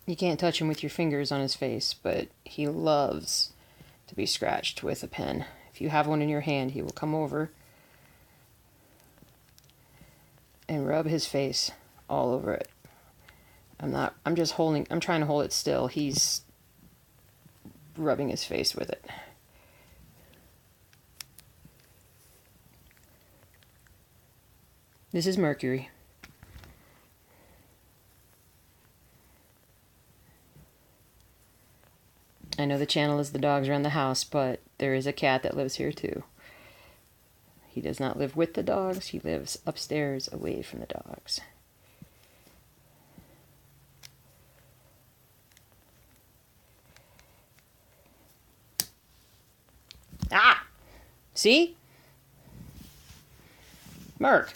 You can't touch him with your fingers on his face, but he loves to be scratched with a pen. If you have one in your hand, he will come over and rub his face all over it. I'm trying to hold it still. He's rubbing his face with it. This is Mercury. I know the channel is the dogs around the house, but there is a cat that lives here too. He does not live with the dogs. He lives upstairs away from the dogs. Ah! See? Merc.